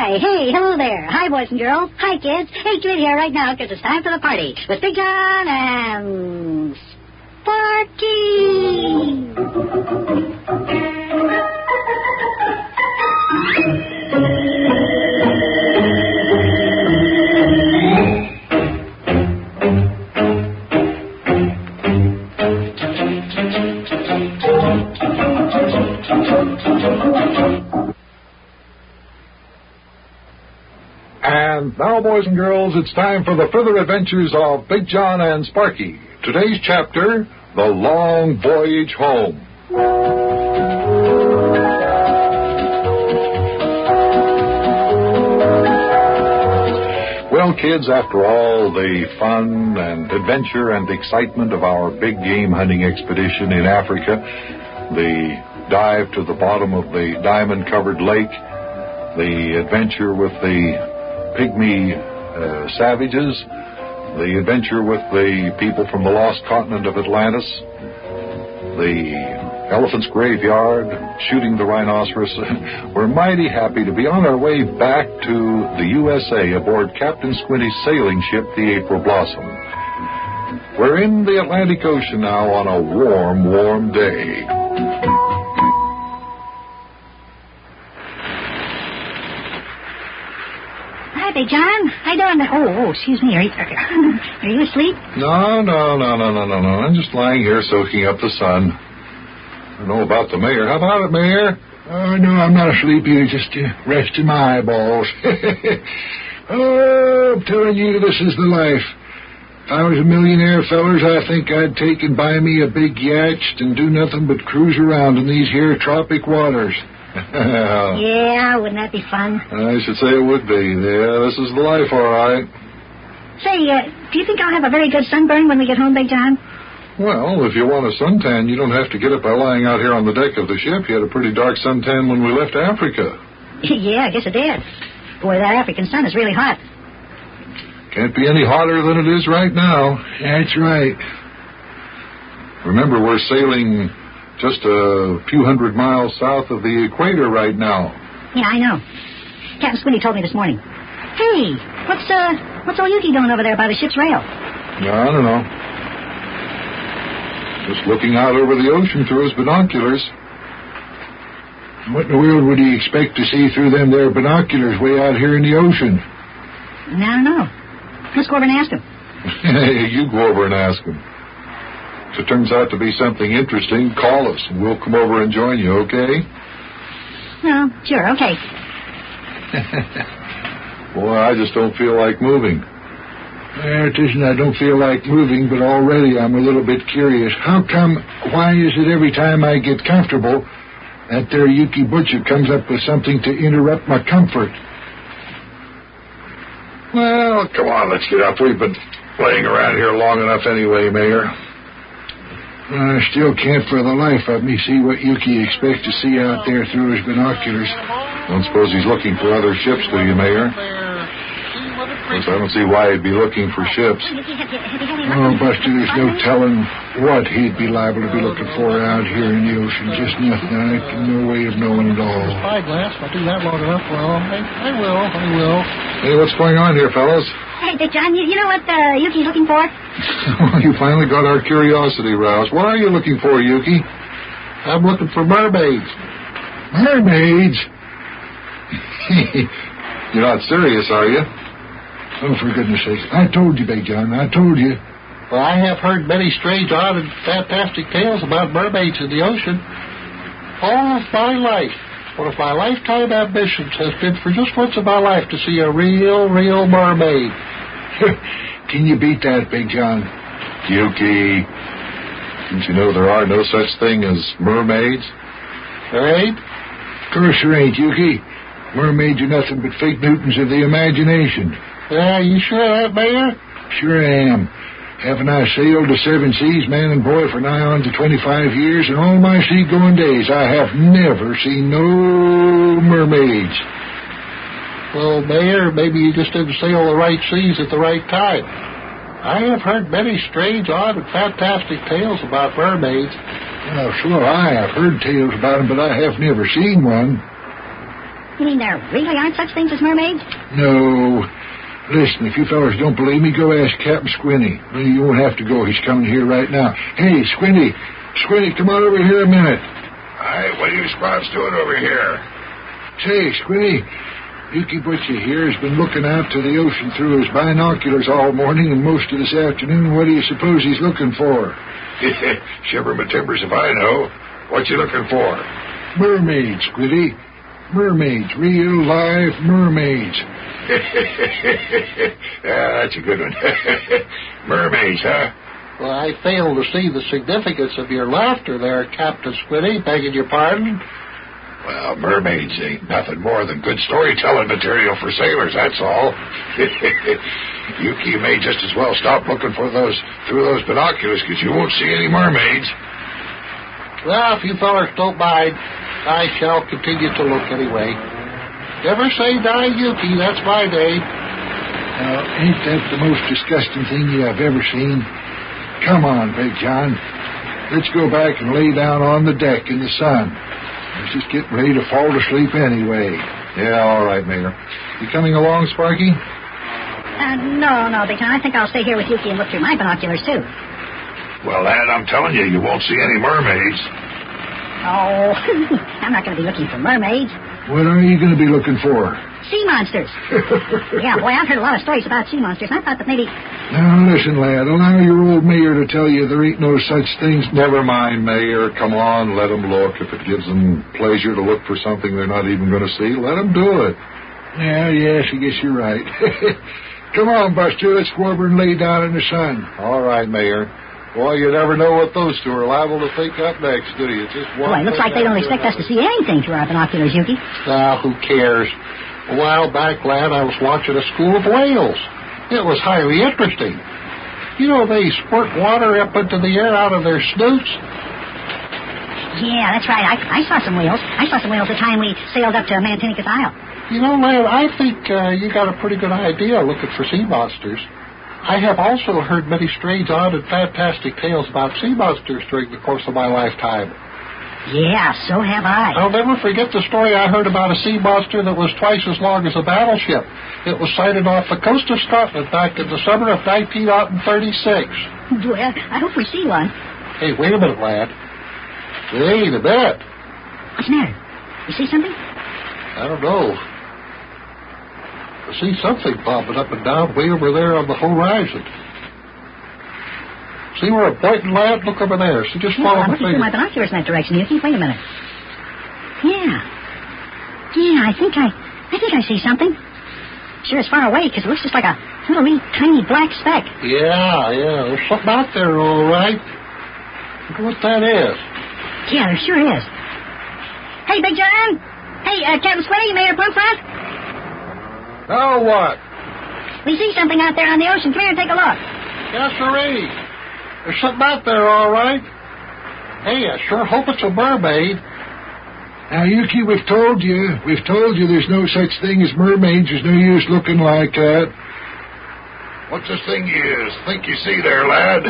Hi, hey, hello there. Hi, boys and girls. Hi, kids. Hey, get in here right now because it's time for the party with Big John and And now, boys and girls, it's time for the further adventures of Big John and Sparky. Today's chapter, The Long Voyage Home. Well, kids, after all the fun and adventure and excitement of our big game hunting expedition in Africa, the dive to the bottom of the diamond-covered lake, the adventure with the pygmy savages, the adventure with the people from the lost continent of Atlantis, the elephant's graveyard, shooting the rhinoceros, we're mighty happy to be on our way back to the USA aboard Captain Squinty's sailing ship, the April Blossom. We're in the Atlantic Ocean now on a warm, warm day. Hi, Big John. How you doing? Oh, excuse me. Are you asleep? No. I'm just lying here soaking up the sun. I don't know about the mayor. How about it, Mayor? Oh, no, I'm not asleep here, just resting my eyeballs. Oh, I'm telling you, this is the life. If I was a millionaire, fellers, I think I'd take and buy me a big yacht and do nothing but cruise around in these here tropic waters. Yeah, wouldn't that be fun? I should say it would be. Yeah, this is the life, all right. Say, do you think I'll have a very good sunburn when we get home, Big John? Well, if you want a suntan, you don't have to get up by lying out here on the deck of the ship. You had a pretty dark suntan when we left Africa. Yeah, I guess it did. Boy, that African sun is really hot. Can't be any hotter than it is right now. That's right. Remember, we're sailing just a few hundred miles south of the equator right now. Yeah, I know. Captain Squinty told me this morning. Hey, what's old Yuki doing over there by the ship's rail? I don't know. Just looking out over the ocean through his binoculars. What in the world would he expect to see through them there binoculars way out here in the ocean? I don't know. Let's go over and ask him. You go over and ask him. If it turns out to be something interesting, call us, and we'll come over and join you, okay? Well, sure, okay. Boy, I just don't feel like moving. It isn't I don't feel like moving, but already I'm a little bit curious. Why is it every time I get comfortable, that there Yuki Butcher comes up with something to interrupt my comfort? Well, come on, let's get up. We've been playing around here long enough anyway, Mayor. I still can't for the life of me see what Yuki expects to see out there through his binoculars. Don't suppose he's looking for other ships, do you, Mayor? Of course, I don't see why he'd be looking for ships. Oh, Buster, there's no telling what he'd be liable to be looking for out here in the ocean. Just nothing. No way of knowing at all. Spyglass, if I do that long enough, well, I will. Hey, what's going on here, fellas? Hey, Big John, you know what Yuki's looking for? You finally got our curiosity roused. What are you looking for, Yuki? I'm looking for mermaids. Mermaids? You're not serious, are you? Oh, for goodness sake. I told you, Big John. I told you. Well, I have heard many strange, odd, and fantastic tales about mermaids in the ocean. All of my life, one of my lifetime ambitions has been for just once in my life to see a real mermaid. Can you beat that, Big John? Yuki, didn't you know there are no such thing as mermaids? There ain't? Of course there ain't, Yuki. Mermaids are nothing but fake Newtons of the imagination. Yeah, you sure of that, Mayor? Sure I am. Haven't I sailed the seven seas, man and boy, for nigh on to 25 years, and all my sea-going days I have never seen no mermaids. Well, Mayor, maybe you just didn't sail the right seas at the right time. I have heard many strange, odd, and fantastic tales about mermaids. Well, sure, I have heard tales about them, but I have never seen one. You mean there really aren't such things as mermaids? No. Listen, if you fellas don't believe me, go ask Captain Squinty. Well, you won't have to go. He's coming here right now. Hey, Squinty. Squinty, come on over here a minute. Hey, what are you spots doing over here? Say, Squinty, Yuki Butcher here has been looking out to the ocean through his binoculars all morning and most of this afternoon. What do you suppose he's looking for? Shiver my timbers if I know. What you looking for? Mermaids, Squinty. Mermaids. Real, live mermaids. Yeah, that's a good one. Mermaids, huh? Well, I fail to see the significance of your laughter there, Captain Squinty, begging your pardon. Well, mermaids ain't nothing more than good storytelling material for sailors, that's all. Yuki may just as well stop looking for those through those binoculars, because you won't see any mermaids. Well, if you fellers don't mind, I shall continue to look anyway. Never say die, Yuki. That's my name. Now, ain't that the most disgusting thing you have ever seen? Come on, Big John. Let's go back and lay down on the deck in the sun. I was just getting ready to fall to sleep anyway. Yeah, all right, Mayor. You coming along, Sparky? No, Big John. I think I'll stay here with Yuki and look through my binoculars, too. Well, lad, I'm telling you, you won't see any mermaids. Oh, I'm not going to be looking for mermaids. What are you going to be looking for? Sea monsters. Yeah, boy, I've heard a lot of stories about sea monsters, and I thought that maybe... Now, listen, lad, allow your old mayor to tell you there ain't no such things. Never mind, Mayor. Come on, let them look. If it gives them pleasure to look for something they're not even going to see, let them do it. Yeah, yes, I guess you're right. Come on, Buster, let's go over and lay down in the sun. All right, Mayor. Boy, you never know what those two are liable to think up next, do you? Just one. Boy, it looks like they don't expect us to see anything through our binoculars, Yuki. Who cares? A while back, lad, I was watching a school of whales. It was highly interesting. You know, they squirt water up into the air out of their snoots. Yeah, that's right. I saw some whales. I saw some whales the time we sailed up to Mantinicus Isle. You know, lad, I think you got a pretty good idea looking for sea monsters. I have also heard many strange, odd, and fantastic tales about sea monsters during the course of my lifetime. Yeah, so have I. I'll never forget the story I heard about a sea monster that was twice as long as a battleship. It was sighted off the coast of Scotland back in the summer of 1936. Boy, I hope we see one. Hey, wait a minute, lad. Wait a minute. What's the matter? You see something? I don't know. I see something popping up and down way over there on the horizon. See where I'm pointing, lad? Look over there. So just follow I'm my looking through my finger. binoculars in that direction, Yuki. Wait a minute. Yeah, I think I see something. Sure, it's far away because it looks just like a little tiny black speck. Yeah, there's something out there, all right. Look what that is. Yeah, there sure is. Hey, Big John. Hey, Captain Squinty, you made a plum front? Now what? We see something out there on the ocean. Come here and take a look. Yes, sirree. There's something out there, all right. Hey, I sure hope it's a mermaid. Now, Yuki, we've told you there's no such thing as mermaids. There's no use looking like that. What's this thing you think you see there, lad?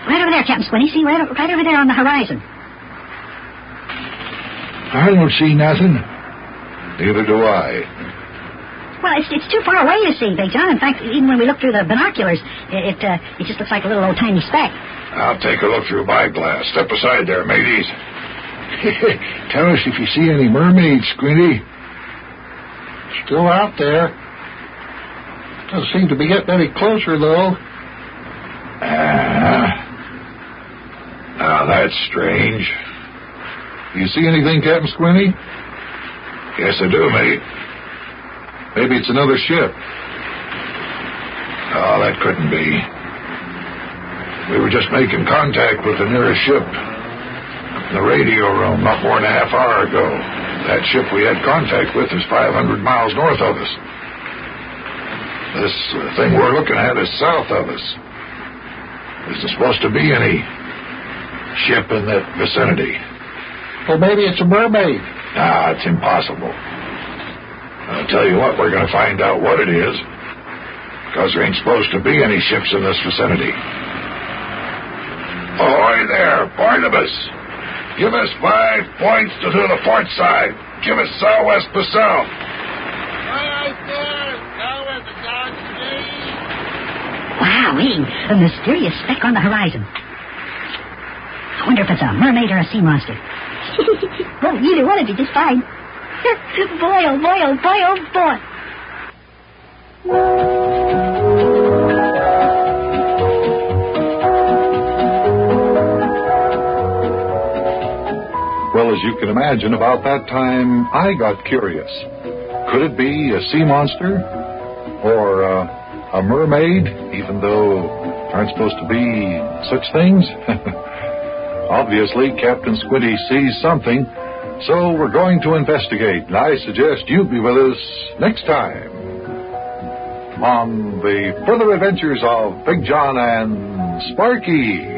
Right over there, Captain Squinty. See, right over there on the horizon. I don't see nothing. Neither do I. Well, it's too far away to see, Big John. In fact, even when we look through the binoculars, it just looks like a little old tiny speck. I'll take a look through my glass. Step aside there, mateys. Tell us if you see any mermaids, Squinty. Still out there. Doesn't seem to be getting any closer, though. Now, that's strange. You see anything, Captain Squinty? Yes, I do, mate. Maybe it's another ship. Oh, that couldn't be. We were just making contact with the nearest ship in the radio room not more than a half hour ago. That ship we had contact with is 500 miles north of us. This thing we're looking at is south of us. Isn't supposed to be any ship in that vicinity. Or maybe it's a mermaid. Nah, it's impossible. I'll tell you what, we're going to find out what it is, because there ain't supposed to be any ships in this vicinity. Ahoy there, Barnabas! Give us 5 points to the port side. Give us southwest to south. Aye, sir. Southwest to south, please. Wowee, a mysterious speck on the horizon. I wonder if it's a mermaid or a sea monster. Well, either one would be just fine. Boy, oh boy, oh boy, oh boy. Well, as you can imagine, about that time, I got curious. Could it be a sea monster? Or a mermaid, even though aren't supposed to be such things? Obviously, Captain Squinty sees something, so we're going to investigate. And I suggest you be with us next time on the further adventures of Big John and Sparky.